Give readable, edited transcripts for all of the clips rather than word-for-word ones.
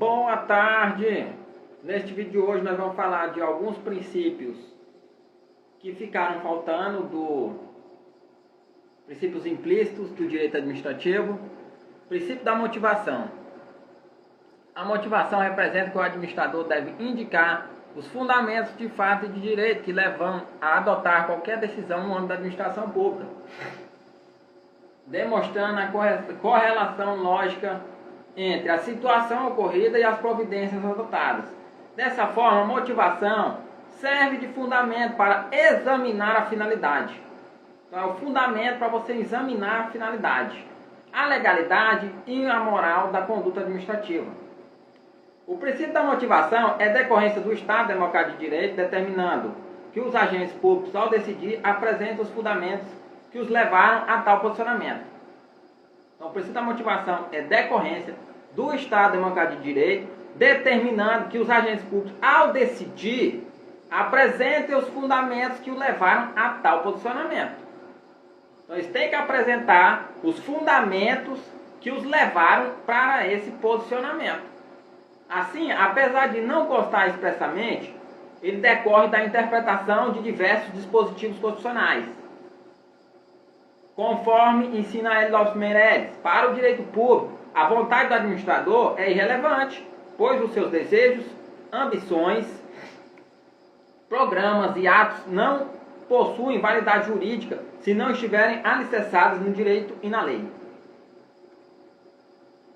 Boa tarde! Neste vídeo de hoje nós vamos falar de alguns princípios que ficaram faltando princípios implícitos do direito administrativo. Princípio da motivação. A motivação representa que o administrador deve indicar os fundamentos de fato e de direito que levam a adotar qualquer decisão no âmbito da administração pública, demonstrando a correlação lógica entre a situação ocorrida e as providências adotadas. Dessa forma, a motivação serve de fundamento para examinar a finalidade. Então, é o fundamento para você examinar a finalidade, a legalidade e a moral da conduta administrativa. O princípio da motivação é decorrência do Estado Democrático de Direito, determinando que os agentes públicos, ao decidir, apresentem os fundamentos que os levaram a tal posicionamento. Então, o princípio da motivação é decorrência do Estado Democrático de Direito, determinando que os agentes públicos, ao decidir, apresentem os fundamentos que o levaram a tal posicionamento. Então, eles têm que apresentar os fundamentos que os levaram para esse posicionamento. Assim, apesar de não constar expressamente, ele decorre da interpretação de diversos dispositivos constitucionais. Conforme ensina L. Lopes Meireles, para o direito público, a vontade do administrador é irrelevante, pois os seus desejos, ambições, programas e atos não possuem validade jurídica se não estiverem alicerçados no direito e na lei.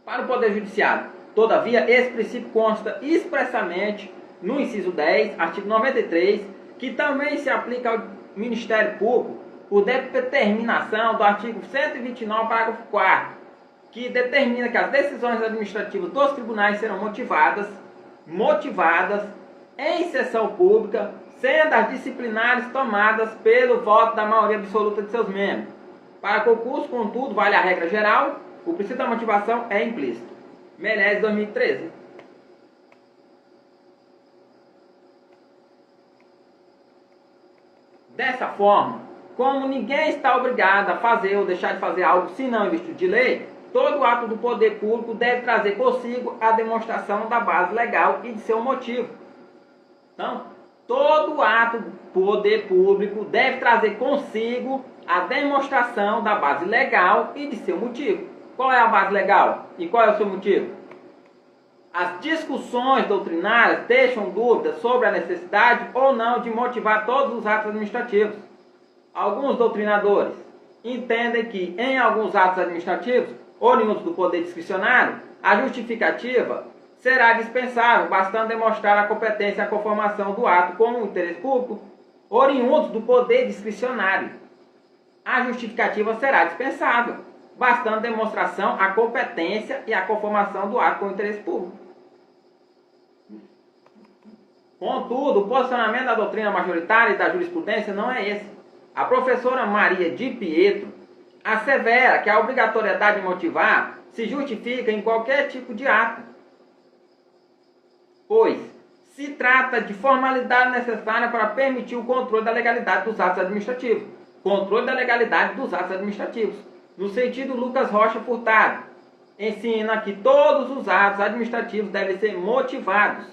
Para o Poder Judiciário, todavia, esse princípio consta expressamente no inciso 10, artigo 93, que também se aplica ao Ministério Público por determinação do artigo 129, parágrafo 4º, que determina que as decisões administrativas dos tribunais serão motivadas em sessão pública, sendo as disciplinares tomadas pelo voto da maioria absoluta de seus membros. Para concurso, contudo, vale a regra geral, o princípio da motivação é implícito. Meireles, 2013. Dessa forma, como ninguém está obrigado a fazer ou deixar de fazer algo se não em virtude de lei, todo ato do poder público deve trazer consigo a demonstração da base legal e de seu motivo. Então, todo ato do poder público deve trazer consigo a demonstração da base legal e de seu motivo. Qual é a base legal e qual é o seu motivo? As discussões doutrinárias deixam dúvidas sobre a necessidade ou não de motivar todos os atos administrativos. Alguns doutrinadores entendem que, em alguns atos administrativos, oriundos do poder discricionário, a justificativa será dispensável, bastando demonstrar a competência e a conformação do ato com o interesse público, oriundos do poder discricionário. A justificativa será dispensável, bastando demonstração a competência e a conformação do ato com o interesse público. Contudo, o posicionamento da doutrina majoritária e da jurisprudência não é esse. A professora Maria de Pietro assevera que a obrigatoriedade de motivar se justifica em qualquer tipo de ato, pois se trata de formalidade necessária para permitir o controle da legalidade dos atos administrativos. Controle da legalidade dos atos administrativos. No sentido, Lucas Rocha Furtado ensina que todos os atos administrativos devem ser motivados,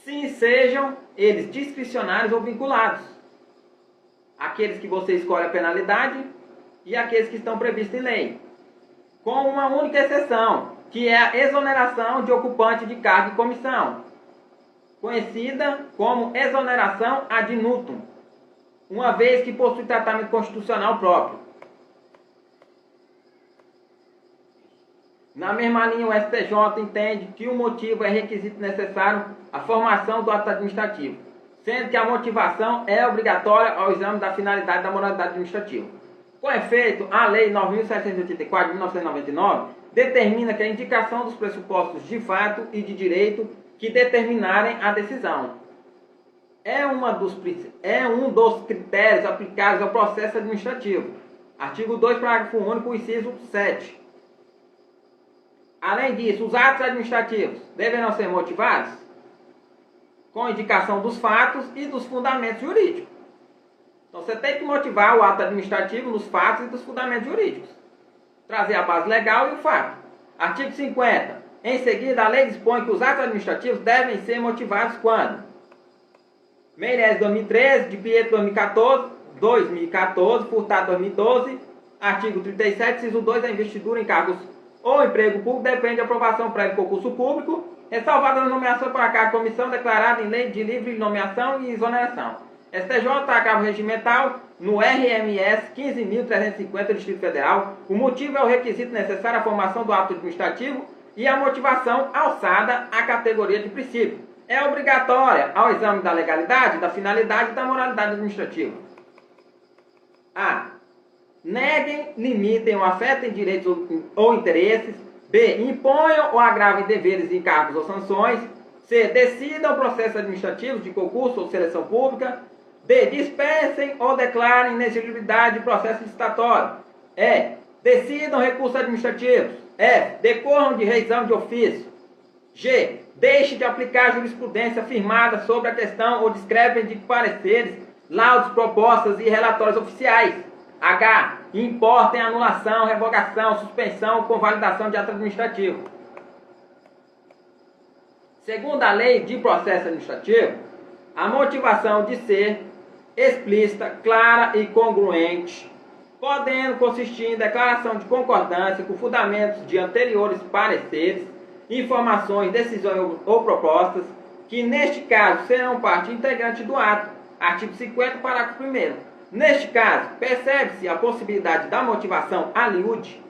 se sejam eles discricionários ou vinculados. Aqueles que você escolhe a penalidade e aqueles que estão previstos em lei, com uma única exceção, que é a exoneração de ocupante de cargo e comissão, conhecida como exoneração ad nutum, uma vez que possui tratamento constitucional próprio. Na mesma linha, o STJ entende que o motivo é requisito necessário à formação do ato administrativo, sendo que a motivação é obrigatória ao exame da finalidade da moralidade administrativa. Com efeito, a Lei 9.784 de 1999 determina que a indicação dos pressupostos de fato e de direito que determinarem a decisão é um dos critérios aplicados ao processo administrativo. Artigo 2, parágrafo único, inciso 7. Além disso, os atos administrativos deverão ser motivados com indicação dos fatos e dos fundamentos jurídicos. Então, você tem que motivar o ato administrativo nos fatos e dos fundamentos jurídicos. Trazer a base legal e o fato. Artigo 50. Em seguida, a lei dispõe que os atos administrativos devem ser motivados quando? Meirelles 2013, de Pietro 2014, Furtado 2012, artigo 37, inciso 2, a investidura em cargos ou emprego público depende de aprovação prévia de concurso público, ressalvada a nomeação para cargo de comissão declarada em lei de livre nomeação e exoneração. STJ, agravo regimental, no RMS 15.350 do Distrito Federal, o motivo é o requisito necessário à formação do ato administrativo e a motivação alçada à categoria de princípio. É obrigatória ao exame da legalidade, da finalidade e da moralidade administrativa. A. Neguem, limitem ou afetem direitos ou interesses. B. Imponham ou agravem deveres, encargos ou sanções. C. Decidam processos administrativos de concurso ou seleção pública. D. Dispensem ou declarem inexigibilidade de processo licitatório. E. Decidam recursos administrativos. F. Decorram de revisão de ofício. G. Deixe de aplicar jurisprudência firmada sobre a questão ou discrepem de pareceres, laudos, propostas e relatórios oficiais. H. Importem anulação, revogação, suspensão ou convalidação de ato administrativo. Segundo a lei de processo administrativo, a motivação de ser explícita, clara e congruente, podendo consistir em declaração de concordância com fundamentos de anteriores pareceres, informações, decisões ou propostas, que neste caso serão parte integrante do ato. Artigo 50, parágrafo 1º. Neste caso, percebe-se a possibilidade da motivação aliúde,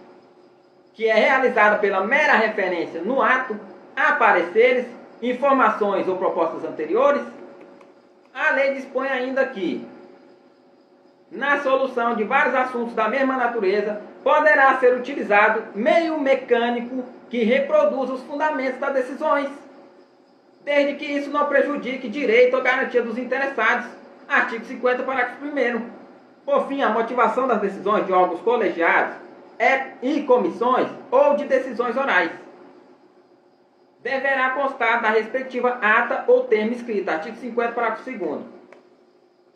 que é realizada pela mera referência no ato a pareceres, informações ou propostas anteriores. A lei dispõe ainda que, na solução de vários assuntos da mesma natureza, poderá ser utilizado meio mecânico que reproduza os fundamentos das decisões, desde que isso não prejudique direito ou garantia dos interessados. Artigo 50, parágrafo 1º. Por fim, a motivação das decisões de órgãos colegiados e comissões ou de decisões orais deverá constar da respectiva ata ou termo escrito. Artigo 50, parágrafo 2º.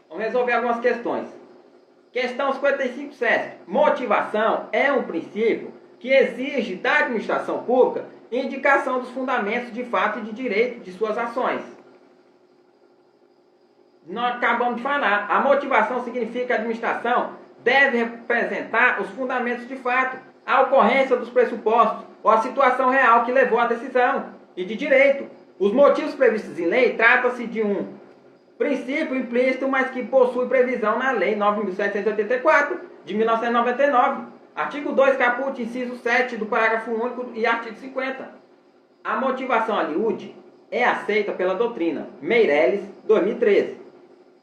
Vamos resolver algumas questões. Questão 55, CESP. Motivação é um princípio que exige da administração pública indicação dos fundamentos de fato e de direito de suas ações. Nós acabamos de falar, a motivação significa que a administração deve representar os fundamentos de fato, a ocorrência dos pressupostos ou a situação real que levou à decisão e de direito. Os motivos previstos em lei trata-se de um princípio implícito, mas que possui previsão na Lei 9.784, de 1999. Artigo 2, caput, inciso 7 do parágrafo único e artigo 50. A motivação aliúde é aceita pela doutrina Meirelles, 2013.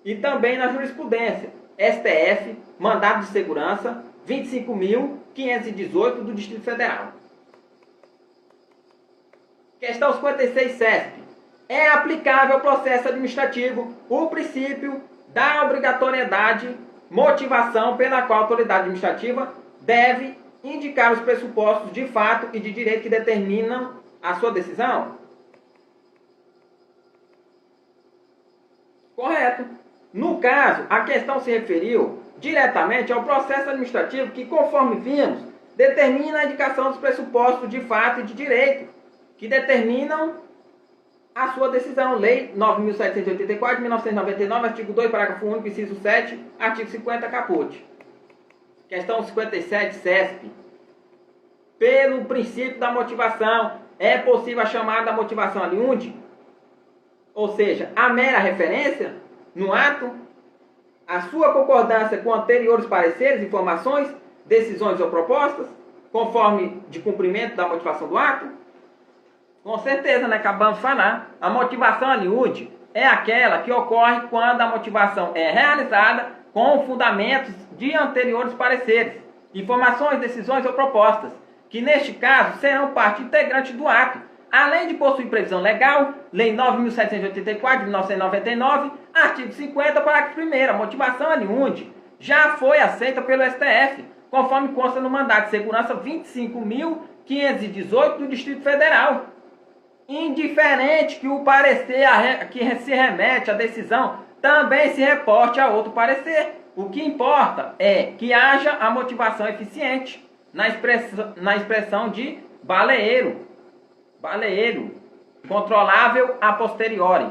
E também na jurisprudência STF, mandado de segurança 25.518 do Distrito Federal. Questão 56, CESP. É aplicável ao processo administrativo o princípio da obrigatoriedade, motivação pela qual a autoridade administrativa deve indicar os pressupostos de fato e de direito que determinam a sua decisão? Correto. No caso, a questão se referiu diretamente ao processo administrativo que, conforme vimos, determina a indicação dos pressupostos de fato e de direito que determinam a sua decisão. Lei 9.784 de 1999, artigo 2, parágrafo único, inciso 7, artigo 50, caput. Questão 57, CESP. Pelo princípio da motivação, é possível a chamada motivação aliúde? Ou seja, a mera referência no ato, a sua concordância com anteriores pareceres, informações, decisões ou propostas, conforme de cumprimento da motivação do ato? Com certeza, né? Acabamos de falar. A motivação aliúde é aquela que ocorre quando a motivação é realizada com fundamentos de anteriores pareceres, informações, decisões ou propostas, que neste caso serão parte integrante do ato, além de possuir previsão legal, Lei 9.784 de 1999, artigo 50, parágrafo 1º. A motivação aliúde já foi aceita pelo STF, conforme consta no mandado de segurança 25.518 do Distrito Federal. Indiferente que o parecer que se remete à decisão também se reporte a outro parecer. O que importa é que haja a motivação eficiente na expressão de baleeiro. baleeiro, controlável a posteriori.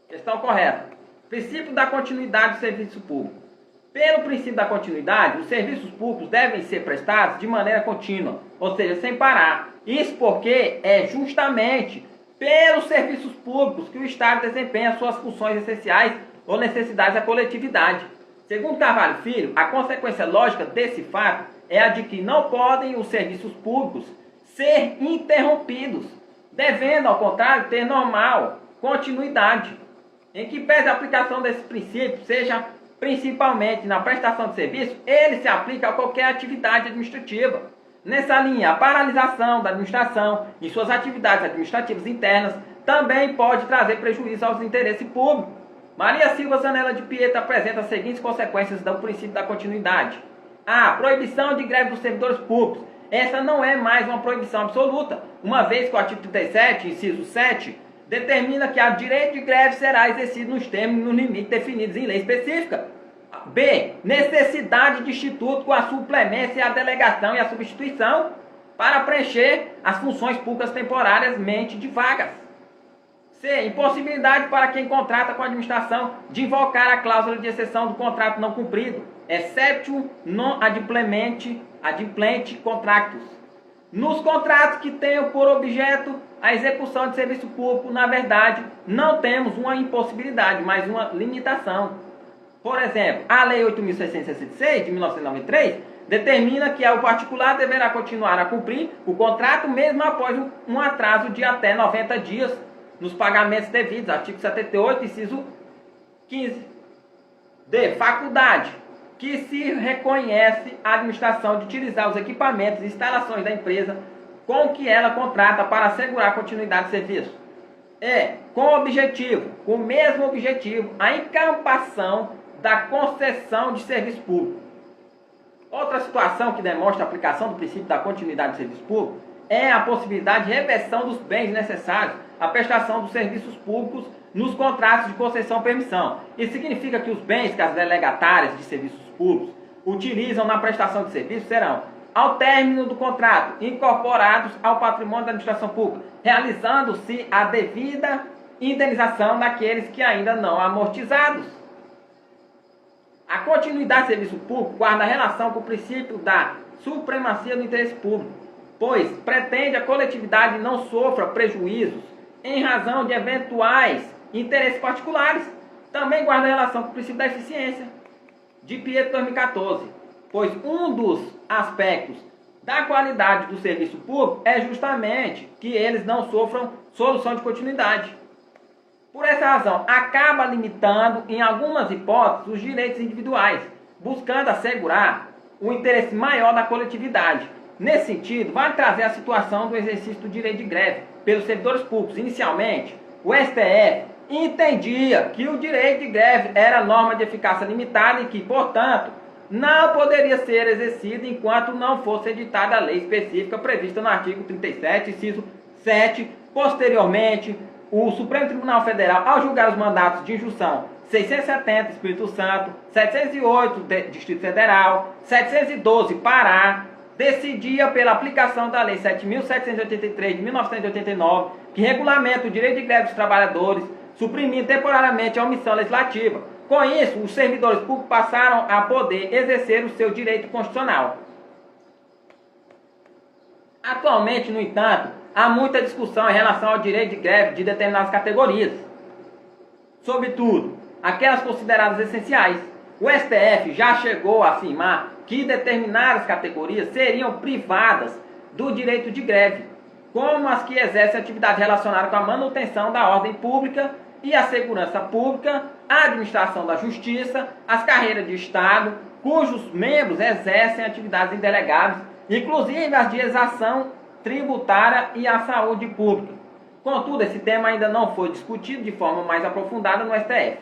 Questão correta. Princípio da continuidade do serviço público. Pelo princípio da continuidade, os serviços públicos devem ser prestados de maneira contínua, ou seja, sem parar. Isso porque é justamente pelos serviços públicos que o Estado desempenha suas funções essenciais ou necessidades da coletividade. Segundo Carvalho Filho, a consequência lógica desse fato é a de que não podem os serviços públicos ser interrompidos, devendo, ao contrário, ter normal continuidade, em que pese a aplicação desse princípio seja principalmente na prestação de serviço, ele se aplica a qualquer atividade administrativa. Nessa linha, a paralisação da administração e suas atividades administrativas internas também pode trazer prejuízo aos interesses públicos. Maria Silva Zanella de Pietro apresenta as seguintes consequências do princípio da continuidade. A. Proibição de greve dos servidores públicos. Essa não é mais uma proibição absoluta, uma vez que o artigo 37, inciso 7, determina que o direito de greve será exercido nos termos e nos limites definidos em lei específica. B. Necessidade de instituto com a suplemência, a delegação e a substituição para preencher as funções públicas temporariamente de vagas. C. Impossibilidade para quem contrata com a administração de invocar a cláusula de exceção do contrato não cumprido, exceptio non adimplente contractus. Nos contratos que tenham por objeto a execução de serviço público, na verdade, não temos uma impossibilidade, mas uma limitação. Por exemplo, a Lei 8.666, de 1993, determina que o particular deverá continuar a cumprir o contrato mesmo após um atraso de até 90 dias nos pagamentos devidos, artigo 78, inciso 15. D. Faculdade, que se reconhece a administração de utilizar os equipamentos e instalações da empresa com que ela contrata para assegurar a continuidade do serviço. Com o mesmo objetivo, a encampação da concessão de serviço público. Outra situação que demonstra a aplicação do princípio da continuidade do serviço público é a possibilidade de reversão dos bens necessários à prestação dos serviços públicos nos contratos de concessão-permissão. Isso significa que os bens que as delegatárias de serviços públicos utilizam na prestação de serviço serão, ao término do contrato, incorporados ao patrimônio da administração pública, realizando-se a devida indenização daqueles que ainda não amortizados. A continuidade do serviço público guarda relação com o princípio da supremacia do interesse público, pois pretende a coletividade não sofra prejuízos em razão de eventuais interesses particulares. Também guarda relação com o princípio da eficiência, de Pietro 2014, pois um dos aspectos da qualidade do serviço público é justamente que eles não sofram solução de continuidade. Por essa razão, acaba limitando, em algumas hipóteses, os direitos individuais, buscando assegurar o interesse maior da coletividade. Nesse sentido, vale trazer a situação do exercício do direito de greve pelos servidores públicos. Inicialmente, o STF entendia que o direito de greve era norma de eficácia limitada e que, portanto, não poderia ser exercido enquanto não fosse editada a lei específica prevista no artigo 37, inciso 7. Posteriormente, o Supremo Tribunal Federal, ao julgar os mandatos de injunção 670, Espírito Santo, 708, Distrito Federal, 712, Pará, decidia pela aplicação da Lei 7.783 de 1989, que regulamenta o direito de greve dos trabalhadores, suprimindo temporariamente a omissão legislativa. Com isso, os servidores públicos passaram a poder exercer o seu direito constitucional. Atualmente, no entanto, há muita discussão em relação ao direito de greve de determinadas categorias, sobretudo aquelas consideradas essenciais. O STF já chegou a afirmar que determinadas categorias seriam privadas do direito de greve, como as que exercem atividade relacionada com a manutenção da ordem pública e a segurança pública, a administração da justiça, as carreiras de Estado, cujos membros exercem atividades indelegáveis, inclusive as de exação tributária e a saúde pública. Contudo, esse tema ainda não foi discutido de forma mais aprofundada no STF.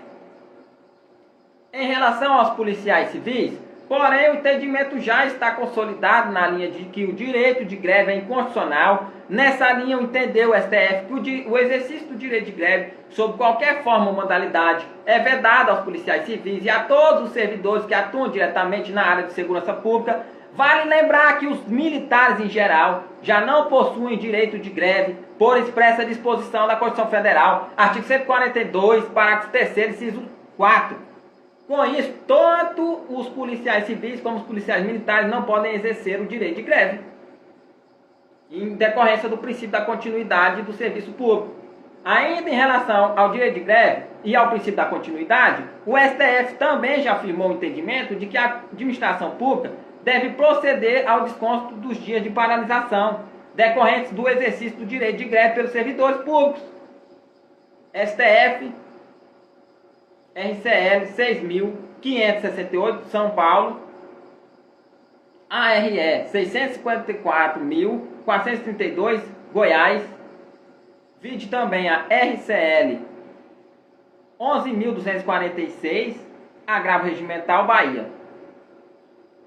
Em relação aos policiais civis, porém, o entendimento já está consolidado na linha de que o direito de greve é inconstitucional. Nessa linha, entendeu o STF que o exercício do direito de greve, sob qualquer forma ou modalidade, é vedado aos policiais civis e a todos os servidores que atuam diretamente na área de segurança pública, Vale lembrar que os militares em geral já não possuem direito de greve por expressa disposição da Constituição Federal, artigo 142, parágrafo 3º, inciso 4. Com isso, tanto os policiais civis como os policiais militares não podem exercer o direito de greve, em decorrência do princípio da continuidade do serviço público. Ainda em relação ao direito de greve e ao princípio da continuidade, o STF também já afirmou o entendimento de que a administração pública deve proceder ao desconto dos dias de paralisação decorrentes do exercício do direito de greve pelos servidores públicos. STF, RCL 6.568, São Paulo, ARE 654.432, Goiás. Vide também a RCL 11.246, agravo regimental, Bahia.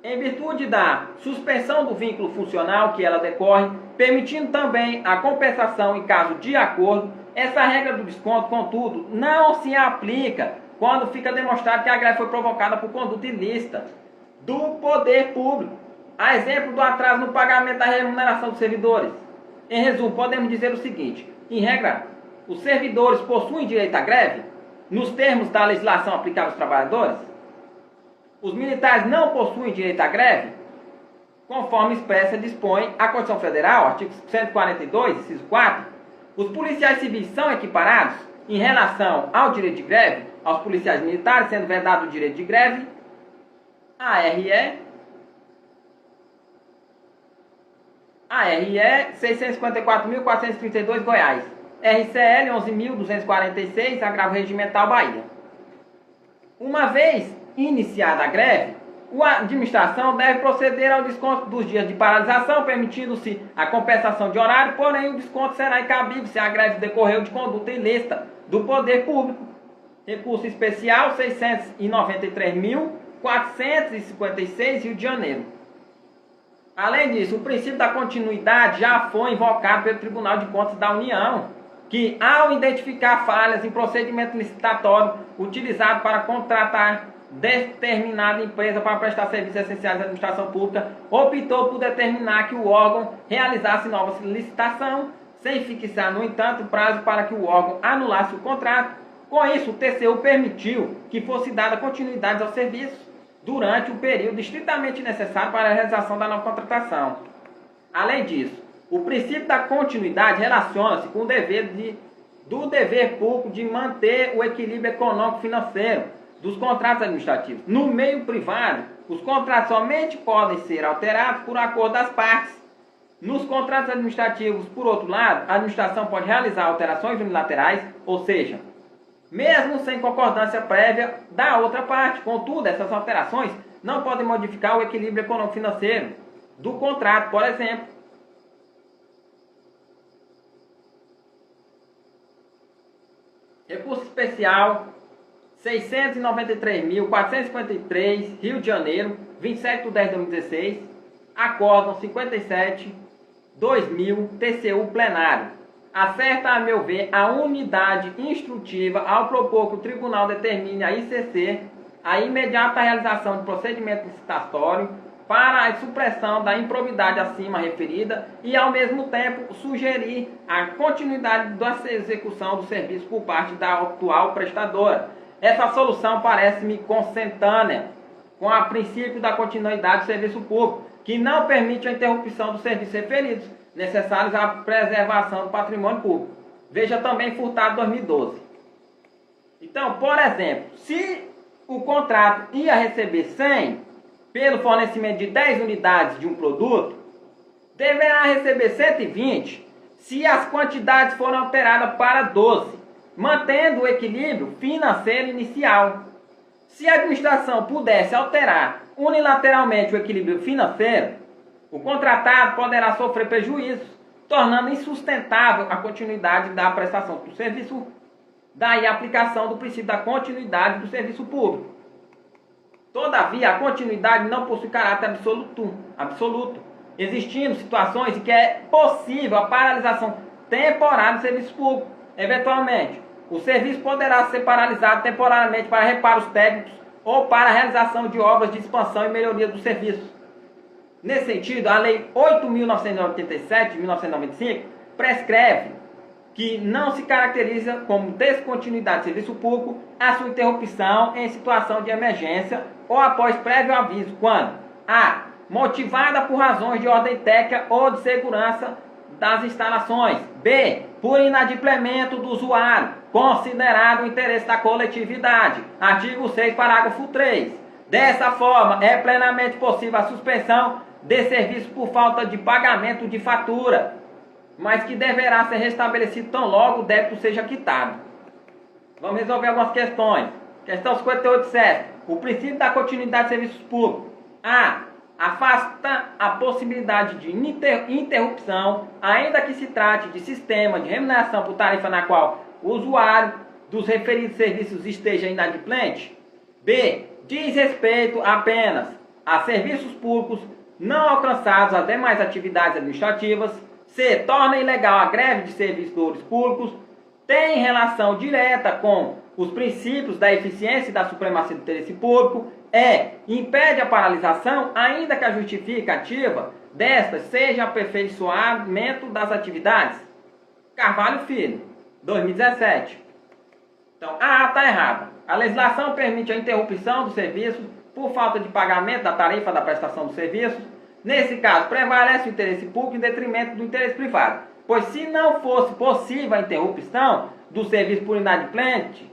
Em virtude da suspensão do vínculo funcional que ela decorre, permitindo também a compensação em caso de acordo, essa regra do desconto, contudo, não se aplica quando fica demonstrado que a greve foi provocada por conduta ilícita do poder público, a exemplo do atraso no pagamento da remuneração dos servidores. Em resumo, podemos dizer o seguinte: em regra, os servidores possuem direito à greve nos termos da legislação aplicável aos trabalhadores. Os militares não possuem direito à greve, conforme expressa dispõe a Constituição Federal, artigo 142, inciso 4. Os policiais civis são equiparados em relação ao direito de greve aos policiais militares, sendo vedado o direito de greve. ARE 654.432, Goiás. RCL 11.246, agravo regimental, Bahia. Uma vez iniciada a greve, a administração deve proceder ao desconto dos dias de paralisação, permitindo-se a compensação de horário, porém o desconto será incabível se a greve decorreu de conduta ilícita do poder público. Recurso especial 693.456, Rio de Janeiro. Além disso, o princípio da continuidade já foi invocado pelo Tribunal de Contas da União, que, ao identificar falhas em procedimento licitatório utilizado para contratar determinada empresa para prestar serviços essenciais à administração pública, optou por determinar que o órgão realizasse nova licitação, sem fixar, no entanto, prazo para que o órgão anulasse o contrato. Com isso, o TCU permitiu que fosse dada continuidade ao serviço durante o período estritamente necessário para a realização da nova contratação. Além disso, o princípio da continuidade relaciona-se com o do dever público de manter o equilíbrio econômico-financeiro dos contratos administrativos. No meio privado, os contratos somente podem ser alterados por acordo das partes. Nos contratos administrativos, por outro lado, a administração pode realizar alterações unilaterais, ou seja, mesmo sem concordância prévia da outra parte. Contudo, essas alterações não podem modificar o equilíbrio econômico-financeiro do contrato. Por exemplo, recurso especial 693.453, Rio de Janeiro, 27/10/2016, acórdão 57/2000, TCU plenário. Acerta, a meu ver, a unidade instrutiva ao propor que o tribunal determine a ICC a imediata realização de procedimento licitatório para a supressão da improbidade acima referida e, ao mesmo tempo, sugerir a continuidade da execução do serviço por parte da atual prestadora. Essa solução parece-me consentânea com o princípio da continuidade do serviço público, que não permite a interrupção dos serviços referidos, necessários à preservação do patrimônio público. Veja também Furtado 2012. Então, por exemplo, se o contrato ia receber 100 pelo fornecimento de 10 unidades de um produto, deverá receber 120 se as quantidades forem alteradas para 12, mantendo o equilíbrio financeiro inicial. Se a administração pudesse alterar unilateralmente o equilíbrio financeiro, o contratado poderá sofrer prejuízos, tornando insustentável a continuidade da prestação do serviço, daí a aplicação do princípio da continuidade do serviço público. Todavia, a continuidade não possui caráter absoluto, existindo situações em que é possível a paralisação temporária do serviço público. Eventualmente, o serviço poderá ser paralisado temporariamente para reparos técnicos ou para a realização de obras de expansão e melhoria do serviço. Nesse sentido, a Lei 8.987 de 1995 prescreve que não se caracteriza como descontinuidade de serviço público a sua interrupção em situação de emergência ou após prévio aviso, quando a. motivada por razões de ordem técnica ou de segurança das instalações, b. por inadimplemento do usuário, considerado o interesse da coletividade, artigo 6, parágrafo 3. Dessa forma, é plenamente possível a suspensão de serviço por falta de pagamento de fatura, mas que deverá ser restabelecido tão logo o débito seja quitado. Vamos resolver algumas questões. Questão 58.7. O princípio da continuidade de serviços públicos. A. Afasta a possibilidade de interrupção, ainda que se trate de sistema de remuneração por tarifa na qual o usuário dos referidos serviços esteja inadimplente. B. Diz respeito apenas a serviços públicos não alcançados às demais atividades administrativas. C. Torna ilegal a greve de servidores públicos. Tem relação direta com os princípios da eficiência e da supremacia do interesse público. E. Impede a paralisação, ainda que a justificativa destas seja aperfeiçoamento das atividades. Carvalho Filho, 2017. Então, a A está errada. A legislação permite a interrupção do serviço por falta de pagamento da tarifa da prestação dos serviços. Nesse caso, prevalece o interesse público em detrimento do interesse privado, pois se não fosse possível a interrupção do serviço por inadimplente,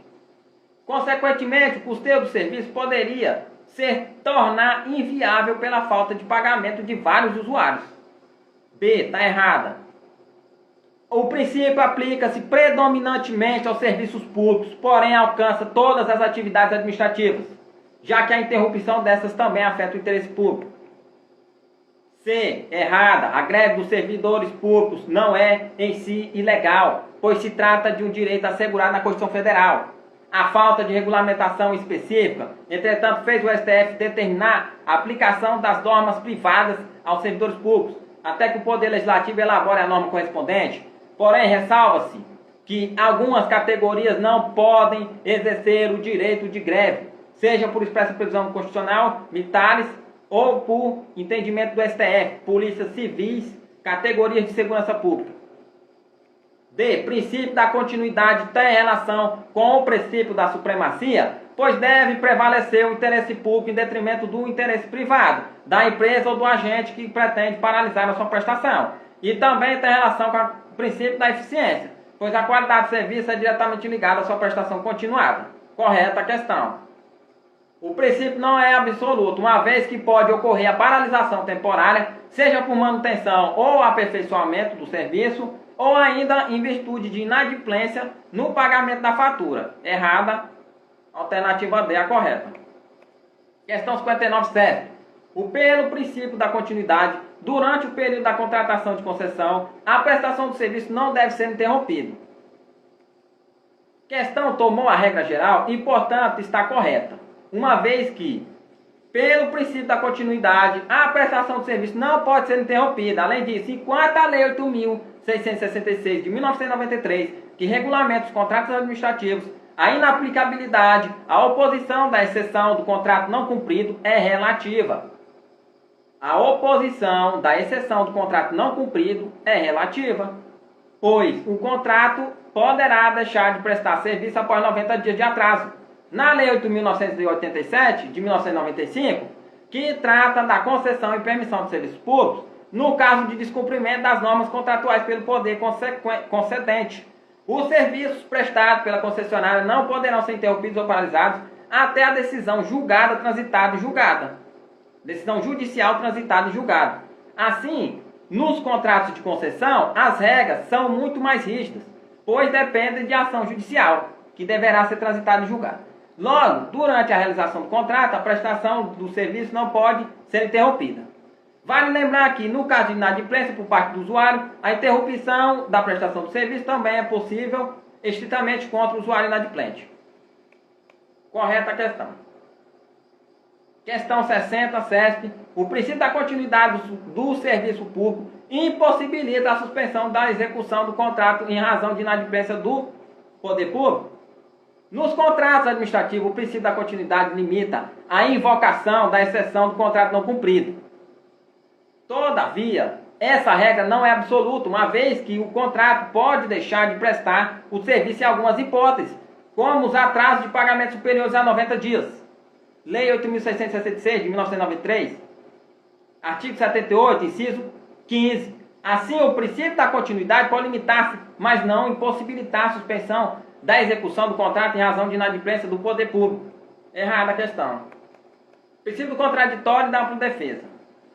consequentemente, o custeio do serviço poderia ser tornar inviável pela falta de pagamento de vários usuários. B. Está errada. O princípio aplica-se predominantemente aos serviços públicos, porém alcança todas as atividades administrativas, já que a interrupção dessas também afeta o interesse público. C. Errada. A greve dos servidores públicos não é em si ilegal, pois se trata de um direito assegurado na Constituição Federal. A falta de regulamentação específica, entretanto, fez o STF determinar a aplicação das normas privadas aos servidores públicos, até que o Poder Legislativo elabore a norma correspondente. Porém, ressalva-se que algumas categorias não podem exercer o direito de greve, seja por expressa previsão constitucional, militares, ou por entendimento do STF, polícias civis, categorias de segurança pública. D. Princípio da continuidade tem relação com o princípio da supremacia, pois deve prevalecer o interesse público em detrimento do interesse privado, da empresa ou do agente que pretende paralisar a sua prestação. E também tem relação com o princípio da eficiência, pois a qualidade do serviço é diretamente ligada à sua prestação continuada. Correta a questão. O princípio não é absoluto, uma vez que pode ocorrer a paralisação temporária, seja por manutenção ou aperfeiçoamento do serviço, ou ainda em virtude de inadimplência no pagamento da fatura. Errada, alternativa D, a correta. Questão 59.7. Pelo princípio da continuidade, durante o período da contratação de concessão, a prestação do serviço não deve ser interrompida. Questão tomou a regra geral e, portanto, está correta, uma vez que, pelo princípio da continuidade, a prestação do serviço não pode ser interrompida. Além disso, enquanto a Lei 8.666 de 1993, que regulamenta os contratos administrativos, a inaplicabilidade, a oposição da exceção do contrato não cumprido é relativa. A oposição da exceção do contrato não cumprido é relativa, pois o contrato poderá deixar de prestar serviço após 90 dias de atraso. Na Lei 8.987, de 1995, que trata da concessão e permissão de serviços públicos, no caso de descumprimento das normas contratuais pelo poder concedente. Os serviços prestados pela concessionária não poderão ser interrompidos ou paralisados até a decisão julgada, transitada e julgada. Decisão judicial transitada e julgada. Assim, nos contratos de concessão, as regras são muito mais rígidas, pois dependem de ação judicial, que deverá ser transitada e julgada. Logo, durante a realização do contrato, a prestação do serviço não pode ser interrompida. Vale lembrar que, no caso de inadimplência por parte do usuário, a interrupção da prestação do serviço também é possível estritamente contra o usuário inadimplente. Correta a questão. Questão 60, CESP. O princípio da continuidade do serviço público impossibilita a suspensão da execução do contrato em razão de inadimplência do poder público. Nos contratos administrativos, o princípio da continuidade limita a invocação da exceção do contrato não cumprido. Todavia, essa regra não é absoluta, uma vez que o contrato pode deixar de prestar o serviço em algumas hipóteses, como os atrasos de pagamento superiores a 90 dias. Lei 8.666 de 1993, artigo 78, inciso 15. Assim, o princípio da continuidade pode limitar-se, mas não impossibilitar a suspensão da execução do contrato em razão de inadimplência do poder público. Errada a questão. Princípio do contraditório e da ampla defesa.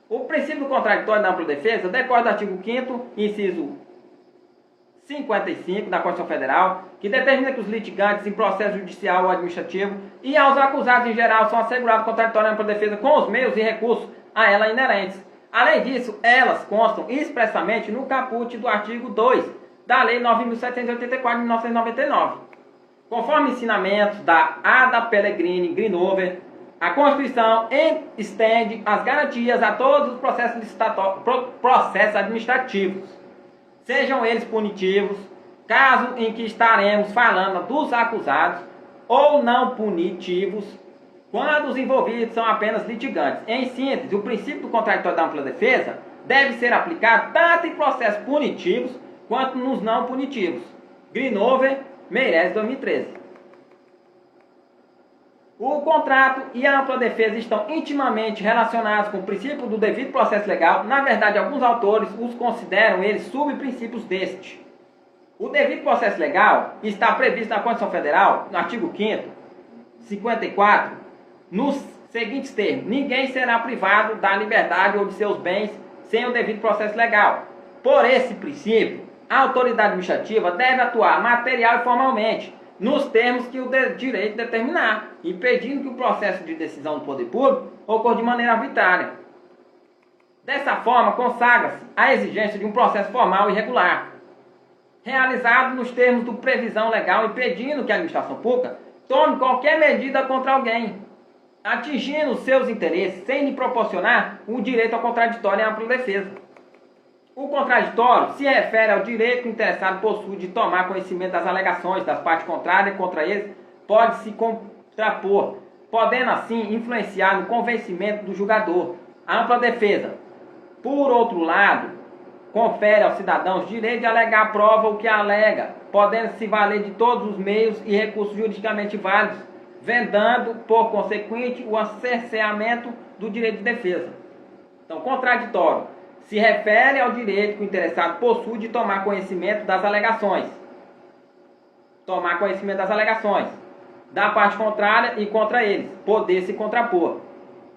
O princípio do contraditório e da ampla defesa decorre do artigo 5º, inciso 55 da Constituição Federal, que determina que os litigantes em processo judicial ou administrativo e aos acusados em geral são assegurados contraditório e ampla defesa com os meios e recursos a ela inerentes. Além disso, elas constam expressamente no caput do artigo 2 da Lei 9.784 de 1999. Conforme ensinamentos da Ada Pellegrini Grinover, a Constituição estende as garantias a todos os processos administrativos, sejam eles punitivos, caso em que estaremos falando dos acusados, ou não punitivos, quando os envolvidos são apenas litigantes. Em síntese, o princípio do contraditório da ampla defesa deve ser aplicado tanto em processos punitivos quanto nos não punitivos. Grinover, Meirelles, 2013. O contrato e a ampla defesa estão intimamente relacionados com o princípio do devido processo legal. Na verdade, alguns autores os consideram eles subprincípios deste. O devido processo legal está previsto na Constituição Federal, no artigo 5º, 54, nos seguintes termos: ninguém será privado da liberdade ou de seus bens sem o devido processo legal. Por esse princípio, a autoridade administrativa deve atuar material e formalmente, nos termos que o direito determinar, impedindo que o processo de decisão do poder público ocorra de maneira arbitrária. Dessa forma, consagra-se a exigência de um processo formal e regular, realizado nos termos do previsão legal, impedindo que a administração pública tome qualquer medida contra alguém, atingindo seus interesses sem lhe proporcionar o direito ao contraditório e à ampla defesa. O contraditório se refere ao direito que o interessado possui de tomar conhecimento das alegações das partes contrárias e contra eles pode se contrapor, podendo assim influenciar no convencimento do julgador. A ampla defesa, por outro lado, confere aos cidadãos direito de alegar a prova o que alega, podendo se valer de todos os meios e recursos juridicamente válidos, vedando, por consequente, o cerceamento do direito de defesa. Então, contraditório se refere ao direito que o interessado possui de tomar conhecimento das alegações. Tomar conhecimento das alegações da parte contrária e contra eles, poder se contrapor,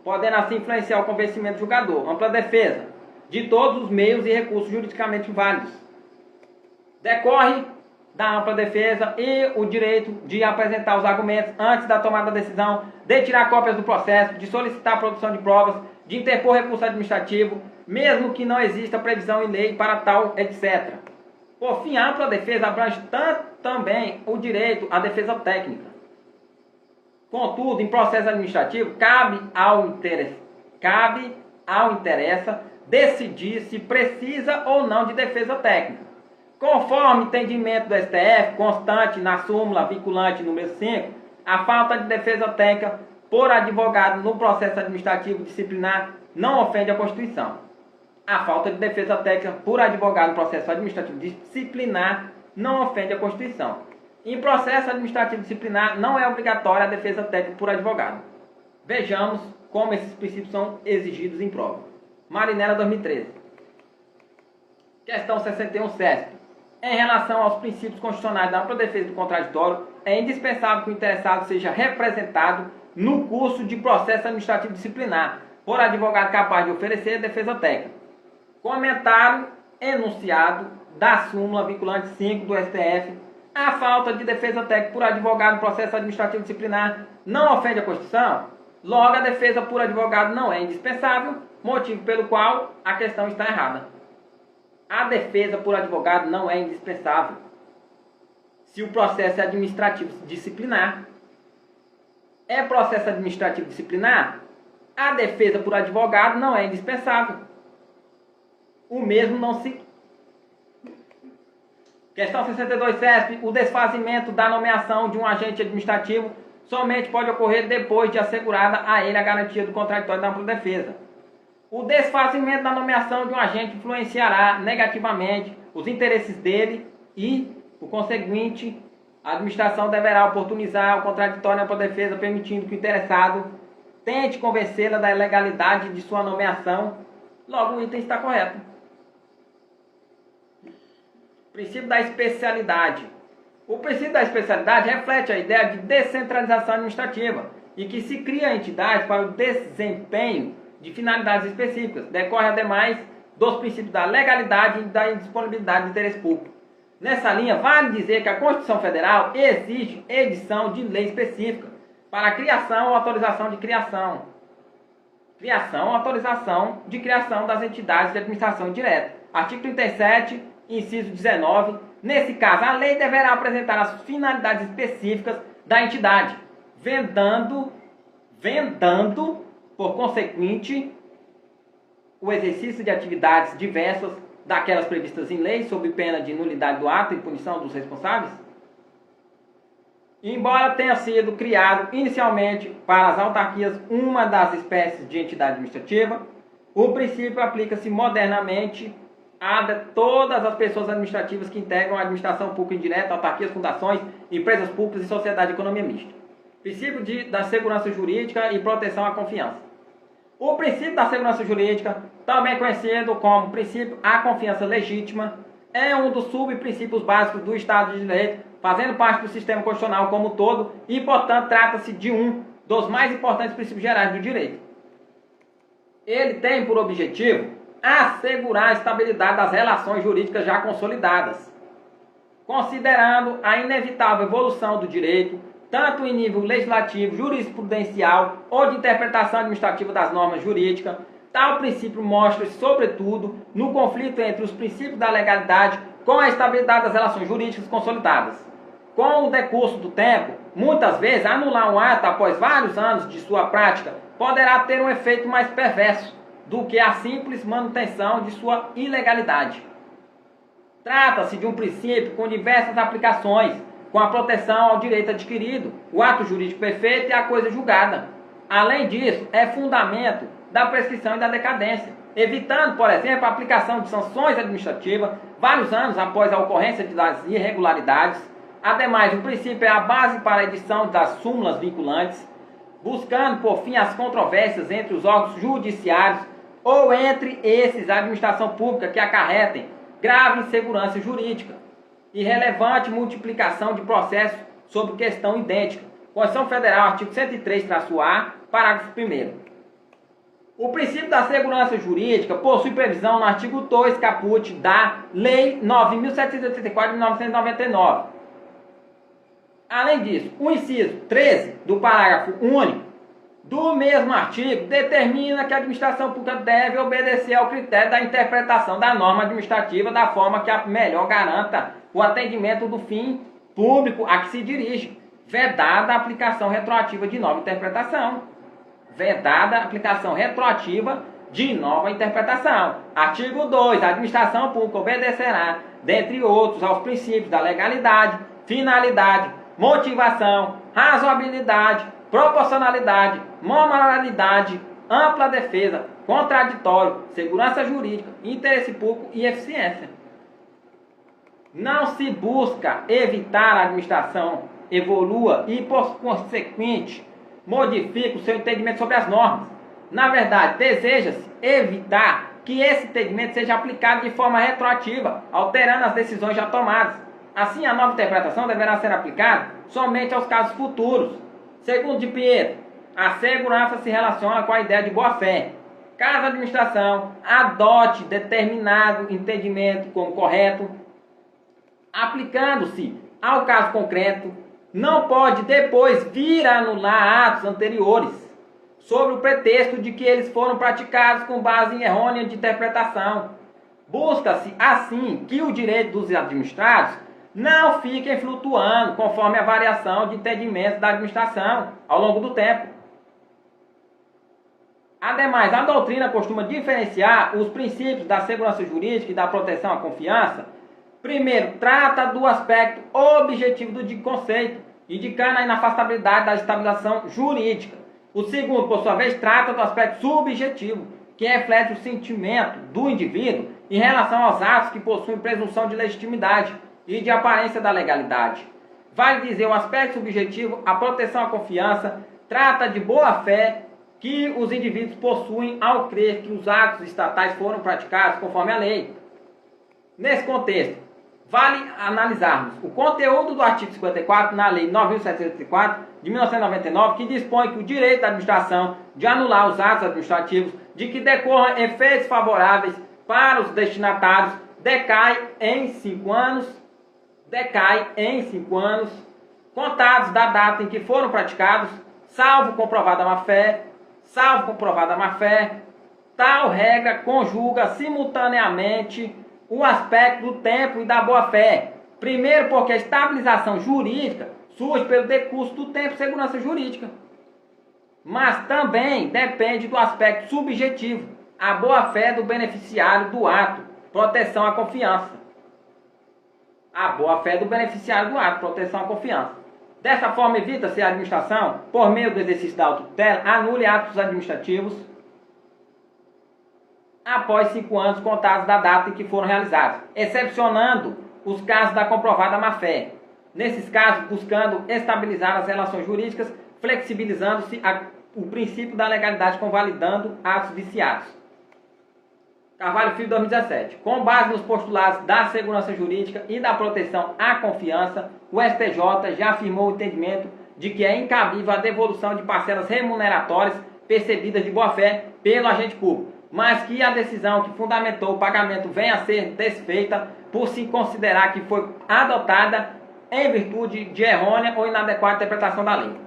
podendo assim influenciar o convencimento do julgador. Ampla defesa, de todos os meios e recursos juridicamente válidos. Decorre da ampla defesa e o direito de apresentar os argumentos antes da tomada da decisão, de tirar cópias do processo, de solicitar a produção de provas, de interpor recurso administrativo, mesmo que não exista previsão em lei para tal, etc. Por fim, a ampla defesa abrange também o direito à defesa técnica. Contudo, em processo administrativo, cabe ao interessa decidir se precisa ou não de defesa técnica. Conforme entendimento do STF, constante na súmula vinculante número 5, a falta de defesa técnica por advogado no processo administrativo disciplinar não ofende a Constituição. A falta de defesa técnica por advogado no processo administrativo disciplinar não ofende a Constituição. Em processo administrativo disciplinar não é obrigatória a defesa técnica por advogado. Vejamos como esses princípios são exigidos em prova. Marinella, 2013. Questão 61, CESP. Em relação aos princípios constitucionais da ampla defesa do contraditório, é indispensável que o interessado seja representado no curso de processo administrativo disciplinar por advogado capaz de oferecer defesa técnica. Comentário enunciado da súmula vinculante 5 do STF. A falta de defesa técnica por advogado no processo administrativo disciplinar não ofende a Constituição. Logo, a defesa por advogado não é indispensável, motivo pelo qual a questão está errada. A defesa por advogado não é indispensável se o processo é administrativo disciplinar. É processo administrativo disciplinar? A defesa por advogado não é indispensável. O mesmo não se... Questão 62, CESP. O desfazimento da nomeação de um agente administrativo somente pode ocorrer depois de assegurada a ele a garantia do contraditório da ampla defesa. O desfazimento da nomeação de um agente influenciará negativamente os interesses dele e, por conseguinte, a administração deverá oportunizar o contraditório para a defesa, permitindo que o interessado tente convencê-la da ilegalidade de sua nomeação. Logo, o item está correto. Princípio da especialidade. O princípio da especialidade reflete a ideia de descentralização administrativa e que se cria entidade para o desempenho de finalidades específicas. Decorre, ademais, dos princípios da legalidade e da indisponibilidade de interesse público. Nessa linha, vale dizer que a Constituição Federal exige edição de lei específica para a criação ou autorização de criação. Criação ou autorização de criação das entidades de administração indireta. Artigo 37, inciso 19. Nesse caso, a lei deverá apresentar as finalidades específicas da entidade, vendando, por consequente, o exercício de atividades diversas daquelas previstas em lei, sob pena de nulidade do ato e punição dos responsáveis. Embora tenha sido criado inicialmente para as autarquias uma das espécies de entidade administrativa, o princípio aplica-se modernamente a todas as pessoas administrativas que integram a administração pública indireta, autarquias, fundações, empresas públicas e sociedade de economia mista. Princípio da segurança jurídica e proteção à confiança. O princípio da segurança jurídica, também conhecido como princípio à confiança legítima, é um dos subprincípios básicos do Estado de Direito, fazendo parte do sistema constitucional como um todo e, portanto, trata-se de um dos mais importantes princípios gerais do direito. Ele tem por objetivo assegurar a estabilidade das relações jurídicas já consolidadas, considerando a inevitável evolução do direito, tanto em nível legislativo, jurisprudencial ou de interpretação administrativa das normas jurídicas. Tal princípio mostra-se, sobretudo, no conflito entre os princípios da legalidade com a estabilidade das relações jurídicas consolidadas. Com o decurso do tempo, muitas vezes, anular um ato após vários anos de sua prática poderá ter um efeito mais perverso do que a simples manutenção de sua ilegalidade. Trata-se de um princípio com diversas aplicações, com a proteção ao direito adquirido, o ato jurídico perfeito e a coisa julgada. Além disso, é fundamento da prescrição e da decadência, evitando, por exemplo, a aplicação de sanções administrativas vários anos após a ocorrência das irregularidades. Ademais, o princípio é a base para a edição das súmulas vinculantes, buscando, por fim, as controvérsias entre os órgãos judiciários ou entre esses a administração pública que acarretem grave insegurança jurídica e relevante multiplicação de processos sobre questão idêntica. Constituição Federal, artigo 103-A, parágrafo 1º. O princípio da segurança jurídica possui previsão no artigo 2, caput da Lei 9.784 de 1999. Além disso, o inciso 13 do parágrafo único do mesmo artigo determina que a administração pública deve obedecer ao critério da interpretação da norma administrativa da forma que a melhor garanta o atendimento do fim público a que se dirige, vedada a aplicação retroativa de nova interpretação. Vedada a aplicação retroativa de nova interpretação. Artigo 2. A administração pública obedecerá, dentre outros, aos princípios da legalidade, finalidade, motivação, razoabilidade, proporcionalidade, moralidade, ampla defesa, contraditório, segurança jurídica, interesse público e eficiência. Não se busca evitar a administração evolua e, por consequente, modifique o seu entendimento sobre as normas. Na verdade, deseja-se evitar que esse entendimento seja aplicado de forma retroativa, alterando as decisões já tomadas. Assim, a nova interpretação deverá ser aplicada somente aos casos futuros. Segundo de Pietro, a segurança se relaciona com a ideia de boa-fé. Caso a administração adote determinado entendimento como correto, aplicando-se ao caso concreto, não pode depois vir a anular atos anteriores, sob o pretexto de que eles foram praticados com base em errônea de interpretação. Busca-se, assim, que o direito dos administrados não fiquem flutuando conforme a variação de entendimento da administração ao longo do tempo. Ademais, a doutrina costuma diferenciar os princípios da segurança jurídica e da proteção à confiança. Primeiro, trata do aspecto objetivo do dito conceito, indicando a inafastabilidade da estabilização jurídica. O segundo, por sua vez, trata do aspecto subjetivo, que reflete o sentimento do indivíduo em relação aos atos que possuem presunção de legitimidade e de aparência da legalidade. Vale dizer, o aspecto subjetivo, a proteção à confiança, trata de boa-fé que os indivíduos possuem ao crer que os atos estatais foram praticados conforme a lei. Nesse contexto, vale analisarmos o conteúdo do artigo 54 na Lei 9.704 de 1999, que dispõe que o direito da administração de anular os atos administrativos de que decorram efeitos favoráveis para os destinatários decai em 5 anos, contados da data em que foram praticados, salvo comprovada má-fé. Tal regra conjuga simultaneamente o aspecto do tempo e da boa-fé. Primeiro, porque a estabilização jurídica surge pelo decurso do tempo e segurança jurídica. Mas também depende do aspecto subjetivo, a boa-fé do beneficiário do ato, proteção à confiança. A boa-fé do beneficiário do ato, proteção à confiança. Dessa forma, evita-se a administração, por meio do exercício da autotutela, anule atos administrativos após 5 anos contados da data em que foram realizados, excepcionando os casos da comprovada má-fé. Nesses casos, buscando estabilizar as relações jurídicas, flexibilizando-se o princípio da legalidade, convalidando atos viciados. Carvalho Filho, 2017. Com base nos postulados da segurança jurídica e da proteção à confiança, o STJ já afirmou o entendimento de que é incabível a devolução de parcelas remuneratórias percebidas de boa-fé pelo agente público, mas que a decisão que fundamentou o pagamento venha a ser desfeita por se considerar que foi adotada em virtude de errônea ou inadequada interpretação da lei.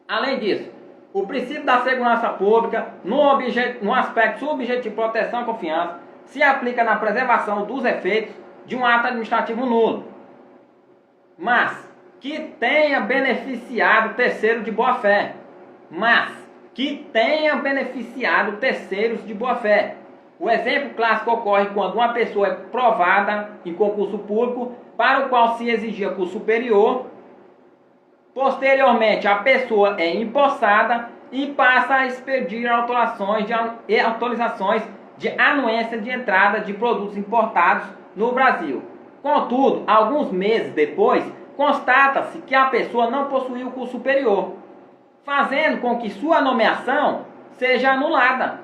Além disso, o princípio da segurança pública, no aspecto subjetivo de proteção à confiança, se aplica na preservação dos efeitos de um ato administrativo nulo, mas que tenha beneficiado terceiro de boa-fé. Terceiros de boa-fé. O exemplo clássico ocorre quando uma pessoa é provada em concurso público para o qual se exigia curso superior. Posteriormente, a pessoa é empossada e passa a expedir autorizações de anuência de entrada de produtos importados no Brasil. Contudo, alguns meses depois, constata-se que a pessoa não possuía o curso superior, fazendo com que sua nomeação seja anulada.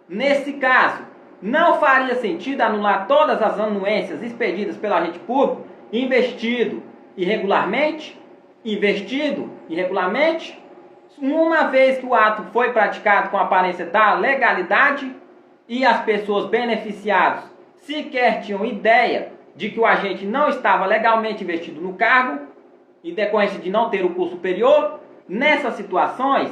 Nesse caso, não faria sentido anular todas as anuências expedidas pelo agente público investido irregularmente, uma vez que o ato foi praticado com aparência da legalidade e as pessoas beneficiadas sequer tinham ideia de que o agente não estava legalmente investido no cargo, em decorrência de não ter o curso superior. Nessas situações,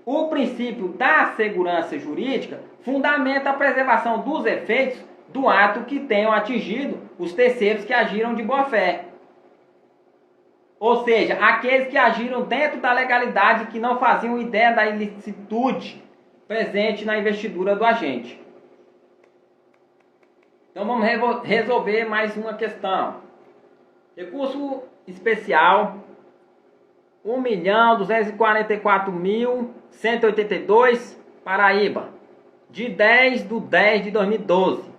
o princípio da segurança jurídica fundamenta a preservação dos efeitos do ato que tenham atingido os terceiros que agiram de boa-fé. Ou seja, aqueles que agiram dentro da legalidade e que não faziam ideia da ilicitude presente na investidura do agente. Então vamos resolver mais uma questão. Recurso especial 1.244.182, Paraíba, de 10/10/2012.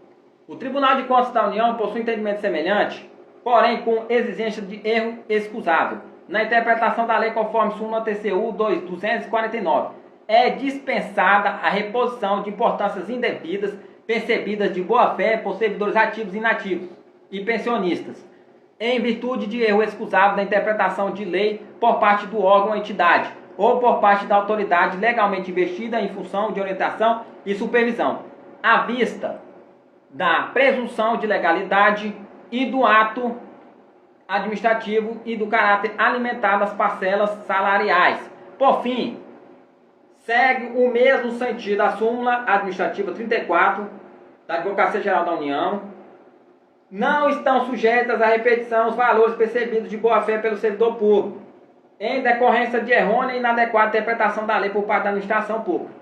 O Tribunal de Contas da União possui entendimento semelhante, porém com exigência de erro excusável na interpretação da lei conforme súmula TCU 249. É dispensada a reposição de importâncias indevidas percebidas de boa-fé por servidores ativos e inativos e pensionistas, em virtude de erro excusável da interpretação de lei por parte do órgão ou entidade, ou por parte da autoridade legalmente investida em função de orientação e supervisão, à vista da presunção de legalidade e do ato administrativo e do caráter alimentar das parcelas salariais. Por fim, segue o mesmo sentido a súmula administrativa 34 da Advocacia Geral da União. Não estão sujeitas à repetição os valores percebidos de boa-fé pelo servidor público, em decorrência de errônea e inadequada interpretação da lei por parte da administração pública.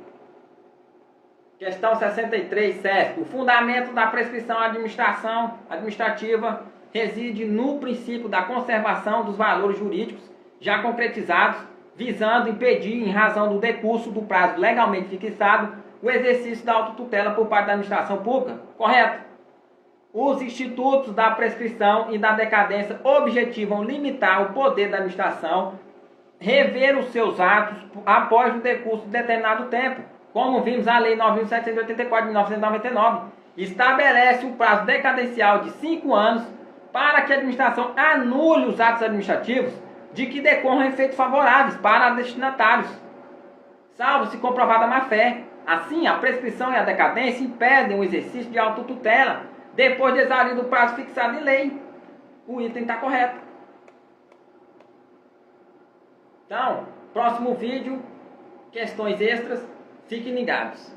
Questão 63, CESP. O fundamento da prescrição administrativa reside no princípio da conservação dos valores jurídicos já concretizados visando impedir, em razão do decurso do prazo legalmente fixado, o exercício da autotutela por parte da administração pública. Correto? Os institutos da prescrição e da decadência objetivam limitar o poder da administração, rever os seus atos após o decurso de determinado tempo, como vimos a Lei 9.784 de 1999, estabelece um prazo decadencial de 5 anos para que a administração anule os atos administrativos de que decorram efeitos favoráveis para destinatários, salvo se comprovada má-fé. Assim, a prescrição e a decadência impedem o exercício de autotutela depois de exaurido o prazo fixado em lei. O item está correto. Então, próximo vídeo, questões extras, fiquem ligados.